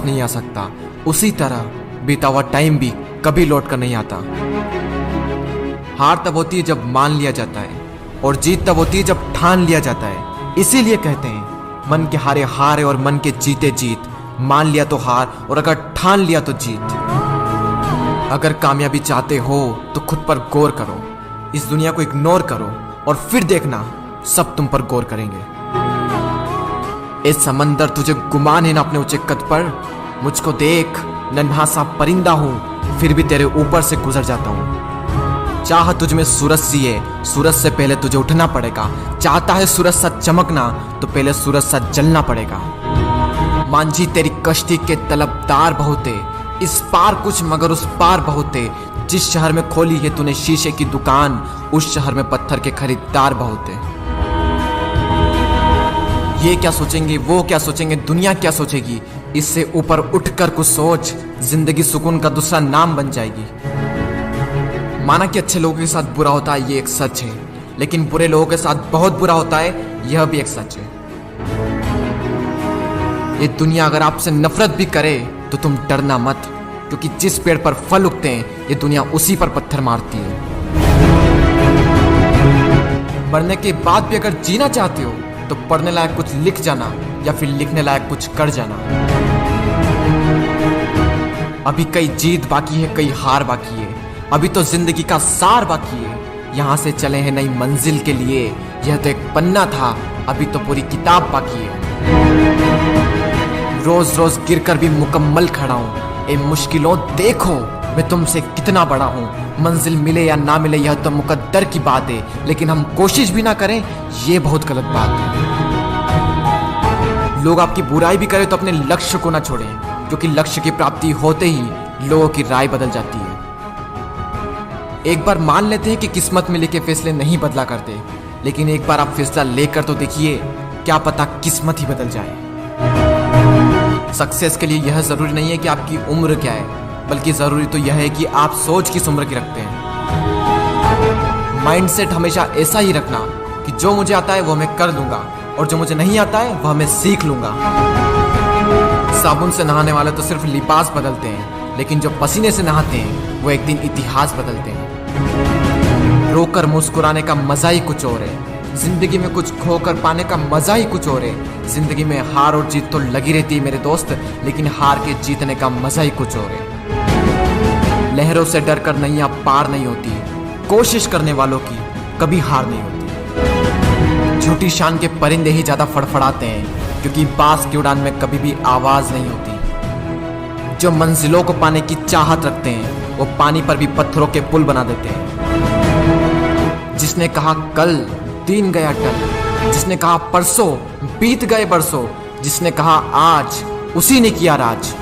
नहीं आ सकता, उसी तरह बीता हुआ टाइम भी कभी लौट कर नहीं आता। हार तब होती है जब मान लिया जाता है, और जीत तब होती है जब ठान लिया जाता है। इसीलिए कहते हैं मन के हारे हार है और मन के जीते जीत। मान लिया तो हार, और अगर ठान लिया तो जीत। अगर कामयाबी चाहते हो तो खुद पर गौर करो, इस दुनिया को इग्नोर करो, और फिर देखना सब तुम पर गौर करेंगे। इस समंदर तुझे गुमान है ना अपने ऊंचे कद पर। मुझको देख, नन्हा सा परिंदा हूं, फिर भी तेरे ऊपर से गुजर जाता हूं। चाह तुझ में सूरज सी है, सूरज से पहले तुझे उठना पड़ेगा। चाहता है सूरज सा चमकना, तो पहले सूरज सा जलना पड़ेगा। मांझी तेरी कश्ती के तलबदार बहुत है, इस पार कुछ मगर उस पार बहुत है। जिस शहर में खोली है तूने शीशे की दुकान, उस शहर में पत्थर के खरीदार बहुत है। ये क्या सोचेंगे, वो क्या सोचेंगे, दुनिया क्या सोचेगी, इससे ऊपर उठकर कुछ सोच। जिंदगी सुकून का दूसरा नाम बन जाएगी। माना कि अच्छे लोगों के साथ बुरा होता है, ये एक सच है, लेकिन बुरे लोगों के साथ बहुत बुरा होता है, यह भी एक सच है। ये दुनिया अगर आपसे नफरत भी करे तो तुम डरना मत, क्योंकि जिस पेड़ पर फल उगते हैं ये दुनिया उसी पर पत्थर मारती है। मरने के बाद भी अगर जीना चाहते हो तो पढ़ने लायक कुछ लिख जाना, या फिर लिखने लायक कुछ कर जाना। अभी कई जीत बाकी है, कई हार बाकी है, अभी तो जिंदगी का सार बाकी है। यहाँ से चले हैं नई मंजिल के लिए, यह तो एक पन्ना था, अभी तो पूरी किताब बाकी है। रोज रोज गिरकर भी मुकम्मल खड़ा हूँ। ए मुश्किलों देखो मैं तुमसे कितना बड़ा हूँ। मंजिल मिले या ना मिले यह तो मुकद्दर की बात है, लेकिन हम कोशिश भी ना करें ये बहुत गलत बात है। लोग आपकी बुराई भी करें तो अपने लक्ष्य को ना छोड़ें, क्योंकि लक्ष्य की प्राप्ति होते ही लोगों की राय बदल जाती है। एक बार मान लेते हैं कि किस्मत में लिखे फैसले नहीं बदला करते, लेकिन एक बार आप फैसला लेकर तो देखिए, क्या पता किस्मत ही बदल जाए। सक्सेस के लिए यह जरूरी नहीं है कि आपकी उम्र क्या है, बल्कि जरूरी तो यह है कि आप सोच किस उम्र की रखते हैं। माइंडसेट हमेशा ऐसा ही रखना कि जो मुझे आता है वो मैं कर लूंगा, और जो मुझे नहीं आता है वह मैं सीख लूंगा। साबुन से नहाने वाले तो सिर्फ लिबास बदलते हैं, लेकिन जो पसीने से नहाते हैं वो एक दिन इतिहास बदलते हैं। रोकर मुस्कुराने का मजा ही कुछ और है, जिंदगी में कुछ खोकर पाने का मजा ही कुछ और है। जिंदगी में हार और जीत तो लगी रहती है मेरे दोस्त, लेकिन हार के जीतने का मजा ही कुछ और है। लहरों से डरकर नैया पार नहीं होती, कोशिश करने वालों की कभी हार नहीं होती। झूठी शान के परिंदे ही ज्यादा फड़फड़ाते हैं, क्योंकि बास की उड़ान में कभी भी आवाज नहीं होती। जो मंजिलों को पाने की चाहत रखते हैं वो पानी पर भी पत्थरों के पुल बना देते हैं। जिसने कहा कल दिन गया टल, जिसने कहा परसों बीत गए बरसों, जिसने कहा आज उसी ने किया राज।